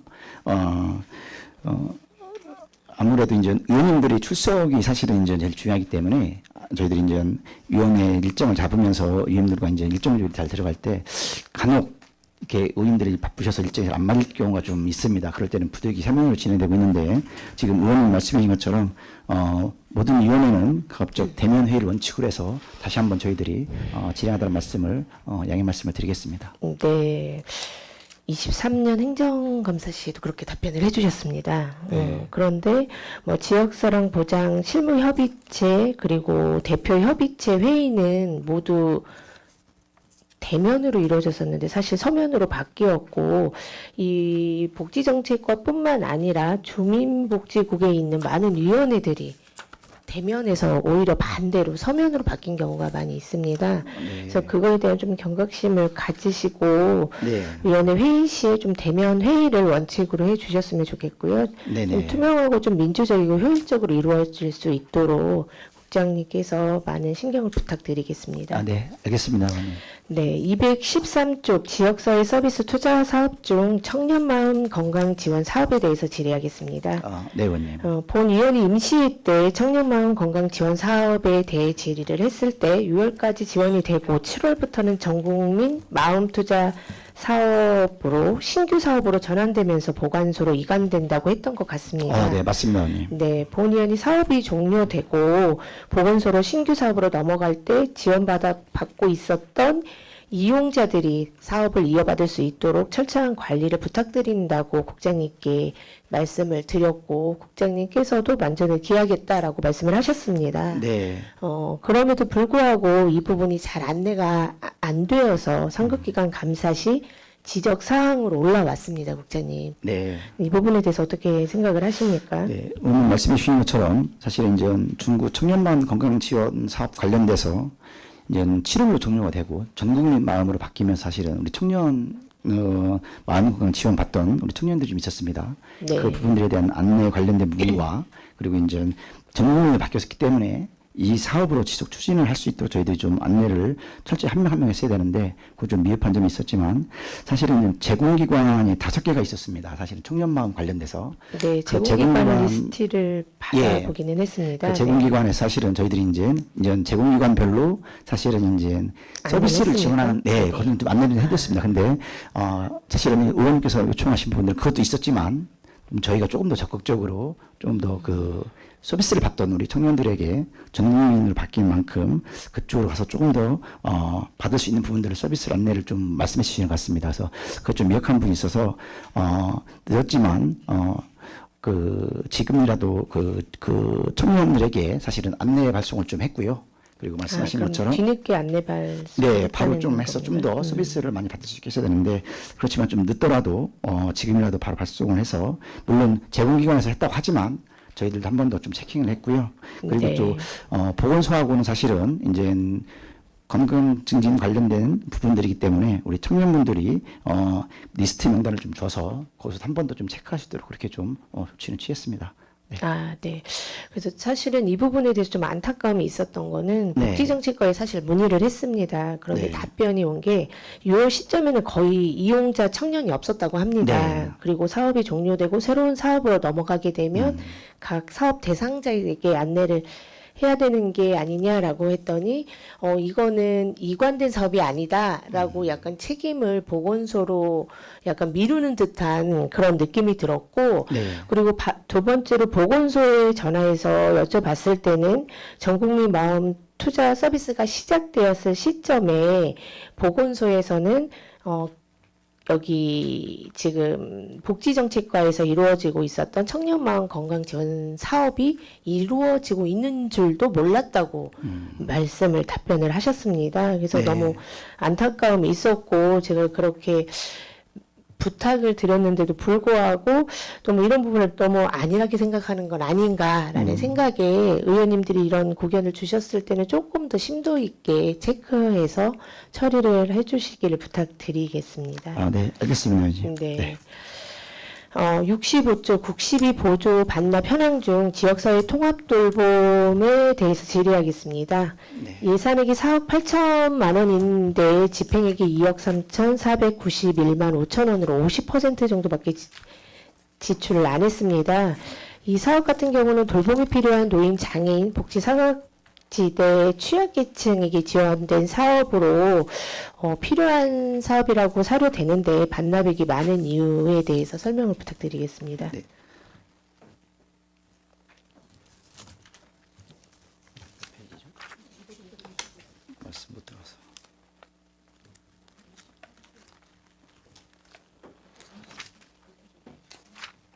아무래도 이제 의원님들이 출석이 사실은 이제 제일 중요하기 때문에 저희들이 이제 위원회 일정을 잡으면서 의원님들과 이제 일정적으로 잘 들어갈 때 간혹 이렇게 의원들이 바쁘셔서 일정이 안 맞을 경우가 좀 있습니다. 그럴 때는 부득이 서면으로 진행되고 있는데 지금 의원님 말씀하신 것처럼 모든 위원회는 가급적 대면 회의를 원칙으로 해서 다시 한번 저희들이 진행하다는 말씀을 양해 말씀을 드리겠습니다. 네. 23년 행정감사 시에도 그렇게 답변을 해주셨습니다. 그런데 뭐 지역사랑 보장 실무협의체 그리고 대표협의체 회의는 모두 대면으로 이루어졌었는데 사실 서면으로 바뀌었고 이 복지정책과뿐만 아니라 주민복지국에 있는 많은 위원회들이 대면에서 오히려 반대로 서면으로 바뀐 경우가 많이 있습니다. 네. 그래서 그거에 대한 좀 경각심을 가지시고 네. 위원회 회의 시에 좀 대면 회의를 원칙으로 해주셨으면 좋겠고요. 네네. 좀 투명하고 좀 민주적이고 효율적으로 이루어질 수 있도록 국장님께서 많은 신경을 부탁드리겠습니다. 아, 네, 알겠습니다, 의원님. 네, 213쪽 지역사회 서비스 투자 사업 중 청년마음 건강 지원 사업에 대해서 질의하겠습니다. 네, 의원님. 본 위원이 임시회 때 청년마음 건강 지원 사업에 대해 질의를 했을 때 6월까지 지원이 되고 7월부터는 전국민 마음 투자 사업으로 신규 사업으로 전환되면서 보관소로 이관된다고 했던 것 같습니다. 네, 맞습니다, 의원님. 네, 본 의원이 사업이 종료되고 보건소로 신규 사업으로 넘어갈 때 받고 있었던 이용자들이 사업을 이어받을 수 있도록 철저한 관리를 부탁드린다고 국장님께 말씀을 드렸고 국장님께서도 만전을 기하겠다라고 말씀을 하셨습니다. 네, 그럼에도 불구하고 이 부분이 잘 안내가 안 되어서 상급기관 감사 시 지적 사항으로 올라왔습니다, 국장님. 네. 이 부분에 대해서 어떻게 생각을 하십니까? 네, 오늘 말씀해 주신 것처럼 사실 이제 중구 청년만 건강 지원 사업 관련돼서 이제 7월로 종료가 되고 전 국민 마음으로 바뀌면 사실은 우리 청년 마음 건강 지원 받던 우리 청년들이 좀 있었습니다. 네. 그 부분들에 대한 안내 관련된 부분과 그리고 이제 전 국민이 바뀌었기 때문에 이 사업으로 지속 추진을 할 수 있도록 저희들이 좀 안내를 철저히 한 명 한 명 했어야 되는데 그 좀 미흡한 점이 있었지만 사실은 이제 제공기관이 5개가 있었습니다. 사실은 청년마음 관련돼서 네, 그 제공기관 제공기관- 리스트를 받아보기는 했습니다. 그 제공기관에 사실은 저희들이 이제 제공기관별로 사실은 이제 서비스를 안내했습니까? 지원하는 네. 그건 좀 안내를 해줬습니다. 근데 사실은 의원님께서 요청하신 부분들 그것도 있었지만 저희가 조금 더 적극적으로 좀 더 그 서비스를 받던 우리 청년들에게 전 국민으로 바뀐 만큼 그쪽으로 가서 조금 더 받을 수 있는 부분들을 서비스 안내를 좀 말씀해 주시는 것 같습니다. 그래서 그것 좀 미약한 부분이 있어서 늦었지만 지금이라도 그 청년들에게 사실은 안내 발송을 좀 했고요. 그리고 말씀하신 그럼 것처럼 뒤늦게 안내 발송. 네, 바로 좀 해서 좀 더 서비스를 많이 받을 수 있게 해야 되는데 그렇지만 좀 늦더라도 지금이라도 바로 발송을 해서 물론 제공기관에서 했다고 하지만 저희들도 한 번 더 좀 체킹을 했고요. 그리고 네. 또 보건소하고는 사실은 이제 건강 증진 관련된 부분들이기 때문에 우리 청년분들이 리스트 명단을 좀 줘서 거기서 한 번 더 좀 체크할 수 있도록 그렇게 좀 조치는 취했습니다. 네. 네. 그래서 사실은 이 부분에 대해서 좀 안타까움이 있었던 거는 네. 복지정책과에 사실 문의를 했습니다. 그런데 네. 답변이 온 게 6월 시점에는 거의 이용자 청년이 없었다고 합니다. 네. 그리고 사업이 종료되고 새로운 사업으로 넘어가게 되면 각 사업 대상자에게 안내를 해야 되는 게 아니냐라고 했더니 이거는 이관된 사업이 아니다라고 약간 책임을 보건소로 약간 미루는 듯한 그런 느낌이 들었고 네. 그리고 두 번째로 보건소에 전화해서 여쭤봤을 때는 전국민 마음 투자 서비스가 시작되었을 시점에 보건소에서는 여기 지금 복지정책과에서 이루어지고 있었던 청년마음 건강지원 사업이 이루어지고 있는 줄도 몰랐다고 말씀을 답변을 하셨습니다. 그래서 네. 너무 안타까움이 있었고 제가 그렇게 부탁을 드렸는데도 불구하고 너무 이런 부분을 너무 안일하게 생각하는 건 아닌가라는 생각에 의원님들이 이런 고견을 주셨을 때는 조금 더 심도 있게 체크해서 처리를 해주시기를 부탁드리겠습니다. 네, 알겠습니다. 의원님. 네. 65조 국시비 보조 반납 현황 중 지역사회 통합돌봄에 대해서 질의하겠습니다. 네. 예산액이 4억 8천만 원인데 집행액이 2억 3,491만 5천 원으로 50% 정도밖에 지출을 안 했습니다. 이 사업 같은 경우는 돌봄이 필요한 노인, 장애인, 복지 사각지대 취약계층에게 지원된 사업으로 필요한 사업이라고 사료되는데 반납액이 많은 이유에 대해서 설명을 부탁드리겠습니다. 네. 말씀 못 들어서.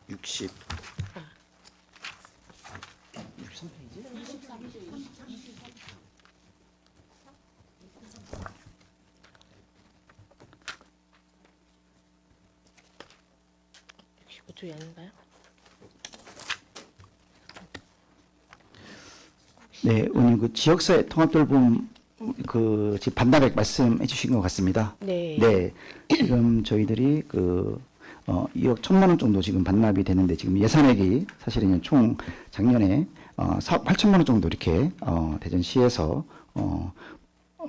육십. 65조 아닌가요? 네, 오늘 그 지역사회 통합돌봄 지금 반납액 말씀해 주신 것 같습니다. 네. 네, 지금 저희들이 2억 1천만 원 정도 지금 반납이 되는데 지금 예산액이 사실은 총 작년에 4억 8천만 원 정도 이렇게 대전시에서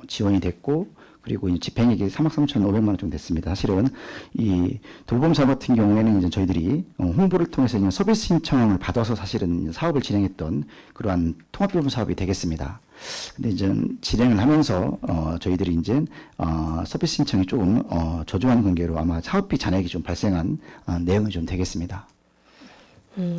지원이 됐고 그리고 이제 집행액이 3억 3,500만 원 정도 됐습니다. 사실은 이 돌봄 사업 같은 경우에는 이제 저희들이 홍보를 통해서 이제 서비스 신청을 받아서 사실은 사업을 진행했던 그러한 통합 돌봄 사업이 되겠습니다. 근데 이제 진행을 하면서 저희들이 이제 서비스 신청이 조금 저조한 관계로 아마 사업비 잔액이 좀 발생한 내용이 좀 되겠습니다.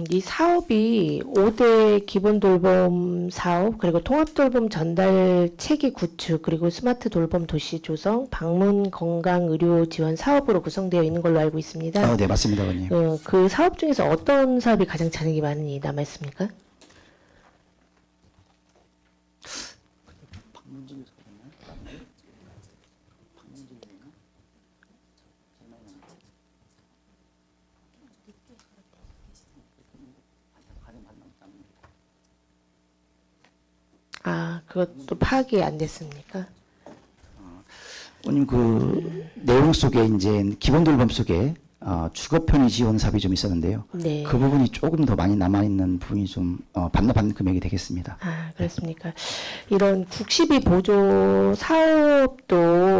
이 사업이 5대 기본 돌봄 사업, 그리고 통합 돌봄 전달 체계 구축, 그리고 스마트 돌봄 도시 조성, 방문 건강 의료 지원 사업으로 구성되어 있는 걸로 알고 있습니다. 네, 맞습니다, 의원님. 그 사업 중에서 어떤 사업이 가장 잔액이 많이 남아 있습니까? 아, 그것도 파악이 안 됐습니까? 의원님 그 내용 속에 이제 기본 돌봄 속에 주거 편의 지원 사업이 좀 있었는데요. 네. 그 부분이 조금 더 많이 남아 있는 부분이 좀 반납한 금액이 되겠습니다. 아, 그렇습니까? 이런 국시비 보조 사업도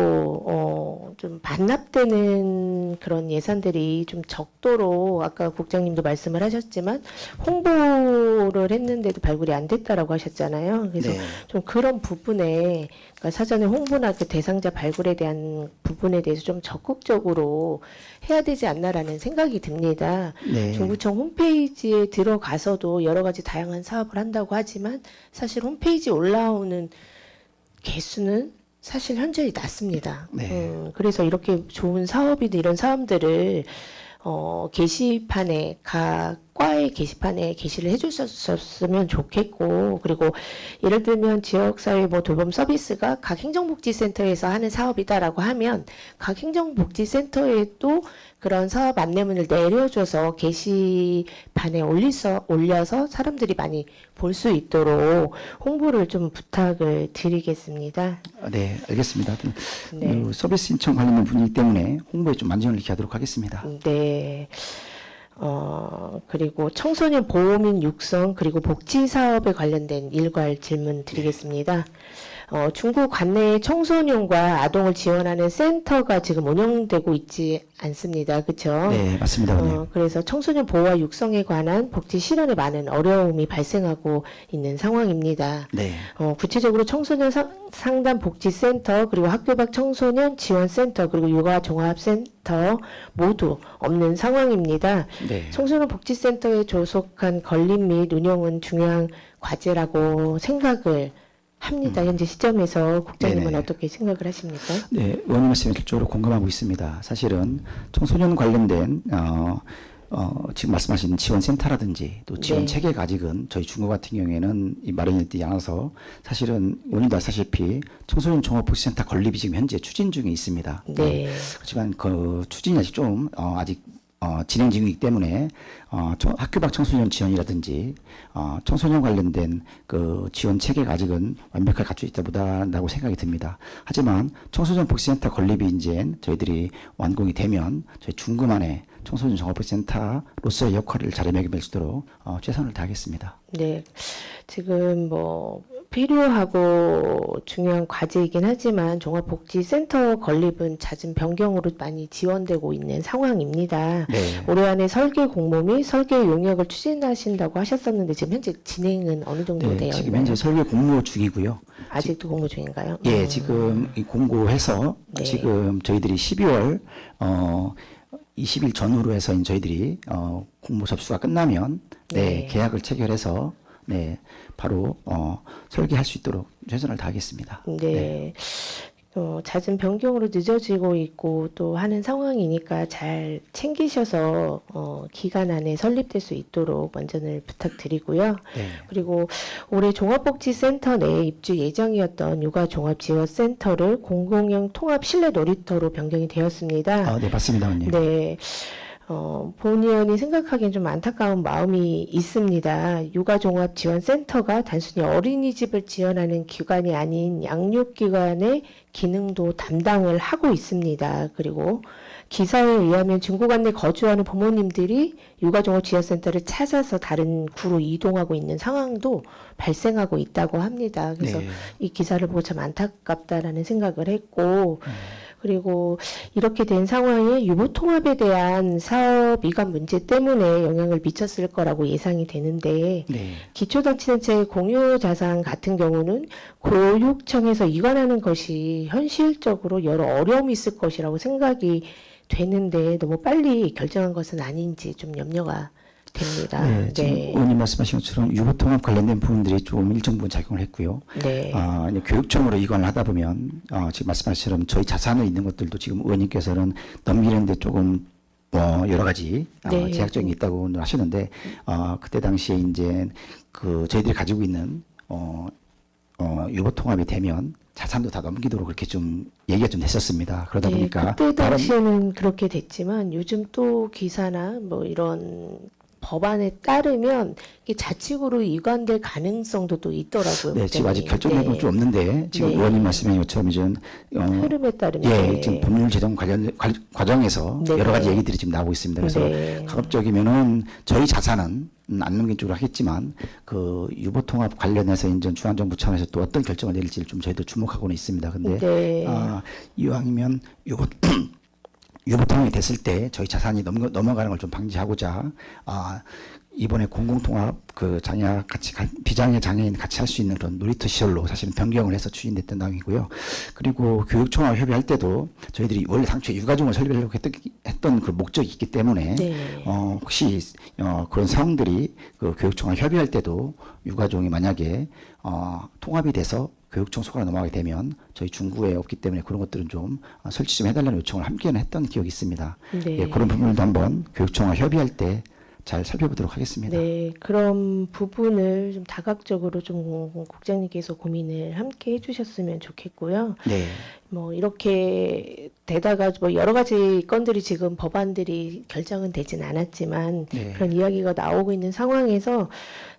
좀 반납되는 그런 예산들이 좀 적도록 아까 국장님도 말씀을 하셨지만 홍보를 했는데도 발굴이 안 됐다라고 하셨잖아요. 그래서 네. 좀 그런 부분에 그러니까 사전에 홍보나 그 대상자 발굴에 대한 부분에 대해서 좀 적극적으로 해야 되지 않나라는 생각이 듭니다. 네. 중구청 홈페이지에 들어가서도 여러 가지 다양한 사업을 한다고 하지만 사실 홈페이지에 올라오는 개수는 사실 현저히 낮습니다. 네. 그래서 이렇게 좋은 사업이나 이런 사업들을 게시판에 각 과의 게시판에 게시를 해주셨으면 좋겠고, 그리고 예를 들면 지역사회 뭐 돌봄 서비스가 각 행정복지센터에서 하는 사업이다라고 하면 각 행정복지센터에도 그런 사업 안내문을 내려줘서 게시판에 올려서 사람들이 많이 볼 수 있도록 홍보를 좀 부탁을 드리겠습니다. 네, 알겠습니다. 네. 서비스 신청 관련된 분이기 때문에 홍보에 좀 만전을 기하도록 하겠습니다. 네. 그리고 청소년 보호민 육성 그리고 복지 사업에 관련된 일괄 질문 드리겠습니다. 중구 관내에 청소년과 아동을 지원하는 센터가 지금 운영되고 있지 않습니다. 그렇죠? 네, 맞습니다, 의원님. 그래서 청소년 보호와 육성에 관한 복지 실현에 많은 어려움이 발생하고 있는 상황입니다. 네. 구체적으로 청소년 상담 복지센터 그리고 학교 밖 청소년 지원센터 그리고 육아 종합센터 모두 없는 상황입니다. 네. 청소년 복지센터에 조속한 건립 및 운영은 중요한 과제라고 생각을 합니다. 현재 시점에서 국장님은 네네. 어떻게 생각을 하십니까? 네, 의원님 말씀에 적극적으로 공감하고 있습니다. 사실은 청소년 관련된 지금 말씀하신 지원센터라든지 또 지원 네. 체계가 아직은 저희 중구 같은 경우에는 이 마련이 되지 않아서 사실은 의원님도 아시다시피 청소년 종합복지센터 건립이 지금 현재 추진 중에 있습니다. 네. 그렇지만 그 추진이 아직 좀 아직 진행 중이기 때문에 학교 밖 청소년 지원이라든지 청소년 관련된 그 지원 체계가 아직은 완벽하게 갖춰 있다 못하다고 생각이 듭니다. 하지만 청소년 복지센터 건립이 이제 저희들이 완공이 되면 저희 중구만의 청소년 종합복지센터로서의 역할을 자리매김할 수 있도록 최선을 다하겠습니다. 네. 지금 뭐 필요하고 중요한 과제이긴 하지만 종합복지센터 건립은 잦은 변경으로 많이 지원되고 있는 상황입니다. 네. 올해 안에 설계 공모 및 설계 용역을 추진하신다고 하셨었는데 지금 현재 진행은 어느 정도 네, 되어 지금 있나요? 현재 설계 공모 중이고요. 아직도 공모 중인가요? 예, 지금 이 공고해서 네. 지금 저희들이 12월 20일 전후로 해서 저희들이 공모 접수가 끝나면 네. 계약을 체결해서 바로 설계할 수 있도록 최선을 다하겠습니다. 네. 잦은 변경으로 늦어지고 있고 또 하는 상황이니까 잘 챙기셔서 기간 안에 설립될 수 있도록 만전을 부탁드리고요. 네. 그리고 올해 종합복지센터 내에 입주 예정이었던 육아종합지원센터를 공공형 통합 실내 놀이터로 변경이 되었습니다. 네, 맞습니다, 언니. 네. 본 의원이 생각하기엔 좀 안타까운 마음이 있습니다. 육아종합지원센터가 단순히 어린이집을 지원하는 기관이 아닌 양육기관의 기능도 담당을 하고 있습니다. 그리고 기사에 의하면 중구간 내 거주하는 부모님들이 육아종합지원센터를 찾아서 다른 구로 이동하고 있는 상황도 발생하고 있다고 합니다. 그래서 네. 이 기사를 보고 참 안타깝다라는 생각을 했고, 그리고 이렇게 된 상황에 유보통합에 대한 사업 이관 문제 때문에 영향을 미쳤을 거라고 예상이 되는데, 네. 기초자치단체 공유자산 같은 경우는 교육청에서 이관하는 것이 현실적으로 여러 어려움이 있을 것이라고 생각이 되는데 너무 빨리 결정한 것은 아닌지 좀 염려가 됩니다. 네, 지금 의원님 말씀하신 것처럼 유보통합 관련된 부분들이 좀 일정 부분 작용을 했고요. 네. 이제 교육청으로 이관을 하다 보면 지금 말씀하신 것처럼 저희 자산에 있는 것들도 지금 의원님께서는 넘기는데 조금 여러 가지 네. 제약적인 게 있다고 하시는데 그때 당시에 이제 그 저희들이 가지고 있는 유보통합이 되면 자산도 다 넘기도록 그렇게 좀 얘기가 좀 됐었습니다. 그러다 네, 보니까 그때 당시에는 그렇게 됐지만 요즘 또 기사나 뭐 이런 법안에 따르면 이게 자치구로 이관될 가능성도 또 있더라고요. 네, 지금 아직 결정된 건 좀 없는데 지금 네. 의원님 말씀하신 것처럼 이제 흐름에 따르면 예, 지금 법률 제정 관련 과정에서 네, 여러 가지 네. 얘기들이 지금 나오고 있습니다. 그래서 네. 가급적이면은 저희 자산은 안 넘긴 쪽으로 하겠지만 그 유보통합 관련해서 이제 중앙정부 차원에서 또 어떤 결정을 내릴지를 좀 저희도 주목하고는 있습니다. 근데 네. 이왕이면 유보통합이 됐을 때 저희 자산이 넘어가는 걸 좀 방지하고자 이번에 공공통합 그 장애 같이 비장애 장애인 같이 할 수 있는 그런 놀이터 시설로 사실은 변경을 해서 추진됐던 당이고요. 그리고 교육청하고 협의할 때도 저희들이 원래 당초에 육아종을 설립하려고 했던 그 목적이 있기 때문에 네. 혹시 그런 상황들이 그 교육청하고 협의할 때도 육아종이 만약에 통합이 돼서 교육청 소관에 넘어가게 되면 저희 중구에 없기 때문에 그런 것들은 좀 설치 좀 해달라는 요청을 함께는 했던 기억이 있습니다. 네. 예, 그런 부분도 한번 교육청과 협의할 때 잘 살펴보도록 하겠습니다. 네, 그런 부분을 좀 다각적으로 좀 국장님께서 고민을 함께 해주셨으면 좋겠고요. 네. 뭐 이렇게 되다가 뭐 여러 가지 건들이 지금 법안들이 결정은 되진 않았지만 네. 그런 이야기가 나오고 있는 상황에서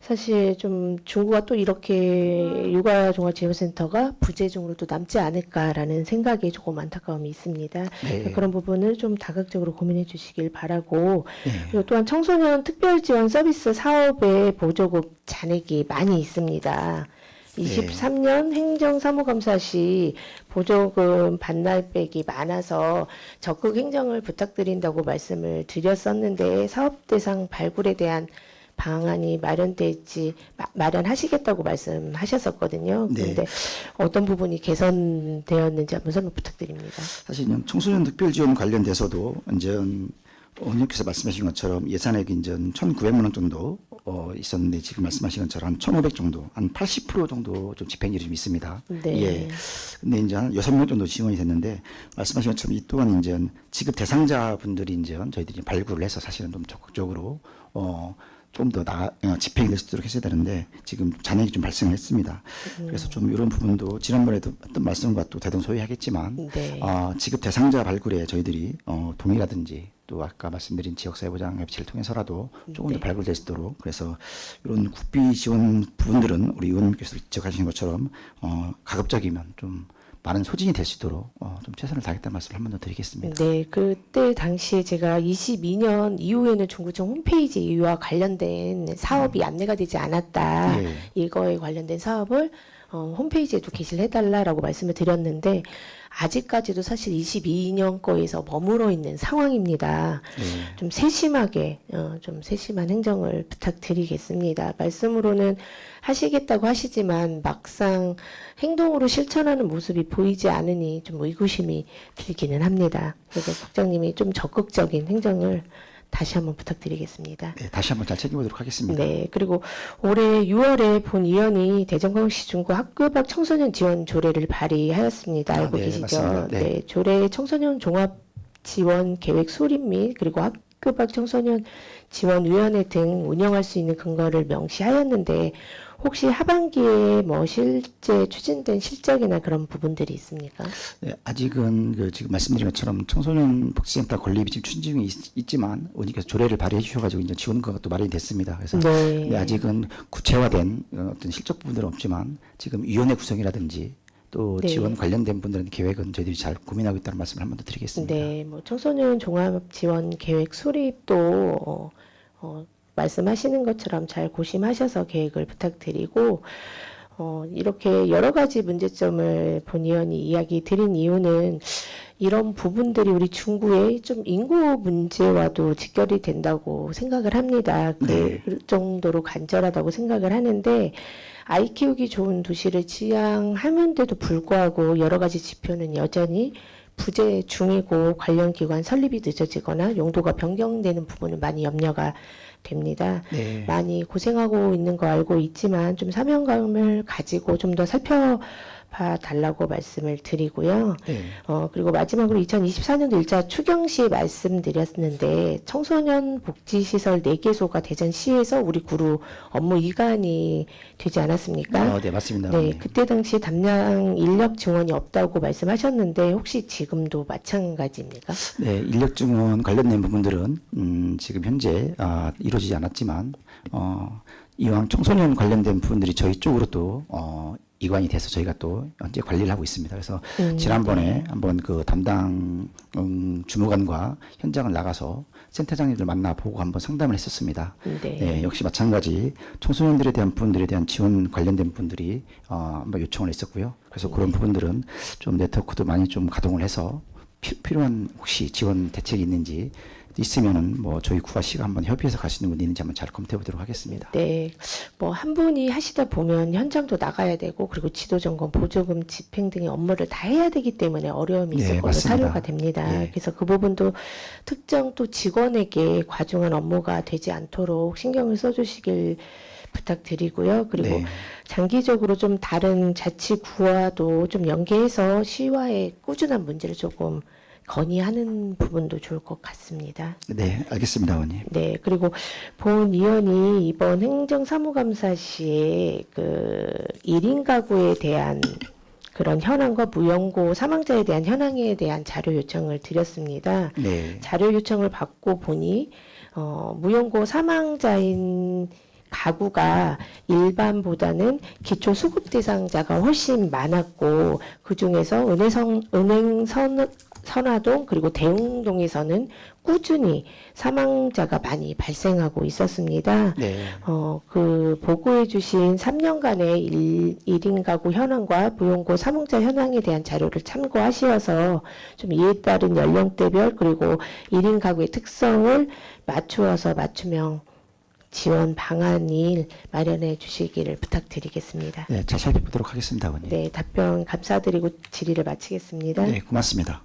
사실 좀 중구가 또 이렇게 육아종합지원센터가 부재중으로 또 남지 않을까라는 생각에 조금 안타까움이 있습니다. 네. 그런 부분을 좀 다각적으로 고민해 주시길 바라고, 네. 그리고 또한 청소년 특별지원 서비스 사업에 보조금 잔액이 많이 있습니다. 23년 행정사무감사 시 보조금 반납액이 많아서 적극 행정을 부탁드린다고 말씀을 드렸었는데 사업 대상 발굴에 대한 방안이 마련하시겠다고 말씀하셨었거든요. 네. 그런데 어떤 부분이 개선되었는지 한번 설명 부탁드립니다. 사실 청소년 특별지원 관련돼서도 이제 의원님께서 말씀하신 것처럼 예산액이 이제 1,900만 원 정도 있었는데 지금 말씀하신 것처럼 한 1,500 정도, 한 80% 정도 좀 집행률이 좀 있습니다. 네. 예. 근데 이제 한 6명 정도 지원이 됐는데 말씀하신 것처럼 이 또한 이제 지급 대상자 분들이 이제 저희들이 발굴을 해서 사실은 좀 적극적으로 좀 더 집행이 될 수 있도록 했어야 되는데 지금 잔액이 좀 발생을 했습니다. 그래서 좀 이런 부분도 지난번에도 어떤 말씀과 또 대동소이하겠지만 네. 지급 대상자 발굴에 저희들이 동의라든지 또 아까 말씀드린 지역사회보장 협치를 통해서라도 조금 더 발굴될 수 있도록 그래서 이런 국비 지원 부분들은 우리 의원님께서 지적하신 것처럼 가급적이면 좀 많은 소진이 될 수 있도록 좀 최선을 다하겠다는 말씀을 한 번 더 드리겠습니다. 네, 그때 당시에 제가 22년 이후에는 중구청 홈페이지와 관련된 사업이 안내가 되지 않았다. 예. 이거에 관련된 사업을 홈페이지에도 게시를 해달라라고 말씀을 드렸는데 아직까지도 사실 22년 거에서 머물러 있는 상황입니다. 예. 좀 세심하게 좀 세심한 행정을 부탁드리겠습니다. 말씀으로는 하시겠다고 하시지만 막상 행동으로 실천하는 모습이 보이지 않으니 좀 의구심이 들기는 합니다. 그래서 국장님이 좀 적극적인 행정을 다시 한번 부탁드리겠습니다. 네, 다시 한번 잘 챙겨보도록 하겠습니다. 네, 그리고 올해 6월에 본 의원이 대전광역시 중구 학교 밖 청소년 지원 조례를 발의하였습니다. 알고 네, 계시죠? 맞습니다. 네. 네, 조례 청소년 종합 지원 계획 수립 및 그리고 특급학 청소년 지원위원회 등 운영할 수 있는 근거를 명시하였는데 혹시 하반기에 뭐 실제 추진된 실적이나 그런 부분들이 있습니까? 네, 아직은 지금 말씀드린 것처럼 청소년 복지센터 건립이 지금 추진 중에 있지만 의원님께서 조례를 발의해 주셔가지고 이제 지원과가 또 마련이 됐습니다. 그래서 네. 네, 아직은 구체화된 어떤 실적 부분들은 없지만 지금 위원회 구성이라든지 또 네. 지원 관련된 분들은 계획은 저희들이 잘 고민하고 있다는 말씀을 한 번 더 드리겠습니다. 네, 뭐 청소년 종합 지원 계획 수립도 말씀하시는 것처럼 잘 고심하셔서 계획을 부탁드리고 이렇게 여러 가지 문제점을 본 의원이 이야기 드린 이유는 이런 부분들이 우리 중구의 좀 인구 문제와도 직결이 된다고 생각을 합니다. 네. 그 정도로 간절하다고 생각을 하는데 아이 키우기 좋은 도시를 지향하는데도 불구하고 여러 가지 지표는 여전히 부재 중이고 관련 기관 설립이 늦어지거나 용도가 변경되는 부분은 많이 염려가 됩니다. 네. 많이 고생하고 있는 거 알고 있지만 좀 사명감을 가지고 좀 더 살펴봐 달라고 말씀을 드리고요. 네. 그리고 마지막으로 2024년도 1차 추경 시 말씀드렸는데 청소년 복지시설 4개소가 대전시에서 우리 구로 업무 이관이 되지 않았습니까? 네, 맞습니다. 네, 의원님. 그때 당시 담당 인력 증원이 없다고 말씀하셨는데 혹시 지금도 마찬가지입니까? 네, 인력 증원 관련된 부분들은 지금 현재 이루어지지 않았지만 이왕 청소년 관련된 부분들이 저희 쪽으로 또 이관이 돼서 저희가 또 현재 관리를 하고 있습니다. 그래서 지난번에 한번 그 담당 주무관과 현장을 나가서 센터장님들 만나보고 한번 상담을 했었습니다. 네. 네, 역시 마찬가지 청소년들에 대한 부분들에 대한 지원 관련된 분들이 한번 요청을 했었고요. 그래서 그런 부분들은 좀 네트워크도 많이 좀 가동을 해서 필요한 혹시 지원 대책이 있는지 있으면은 뭐 저희 구하시가 한번 협의해서 갈 수 있는 분이 있는지 한번 잘 검토해 보도록 하겠습니다. 네, 뭐 한 분이 하시다 보면 현장도 나가야 되고 그리고 지도 점검, 보조금 집행 등의 업무를 다 해야 되기 때문에 어려움이 있을 네, 거로 맞습니다. 사료가 됩니다. 네. 그래서 그 부분도 특정 또 직원에게 과중한 업무가 되지 않도록 신경을 써주시길 부탁드리고요. 그리고 네. 장기적으로 좀 다른 자치구와도 좀 연계해서 시와의 꾸준한 문제를 조금 건의하는 부분도 좋을 것 같습니다. 네, 알겠습니다, 의원님. 네, 그리고 본 의원이 이번 행정사무감사 시에 그 1인 가구에 대한 그런 현황과 무연고 사망자에 대한 현황에 대한 자료 요청을 드렸습니다. 네. 자료 요청을 받고 보니 무연고 사망자인 가구가 일반보다는 기초 수급 대상자가 훨씬 많았고 그 중에서 은행 선화동 그리고 대웅동에서는 꾸준히 사망자가 많이 발생하고 있었습니다. 네. 그 보고해 주신 3년간의 1인 가구 현황과 무용고 사망자 현황에 대한 자료를 참고하셔서 좀 이에 따른 연령대별 그리고 1인 가구의 특성을 맞추어서 맞춤형 지원 방안을 마련해 주시기를 부탁드리겠습니다. 네, 잘 살펴보도록 하겠습니다, 의원님. 네, 답변 감사드리고 질의를 마치겠습니다. 네, 고맙습니다.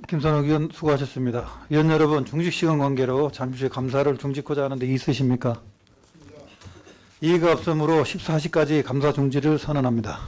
김선욱 의원 수고하셨습니다. 의원 여러분, 중식시간 관계로 잠시 감사를 중지코자 하는데 있으십니까? 이의가 없으므로 14시까지 감사 중지를 선언합니다.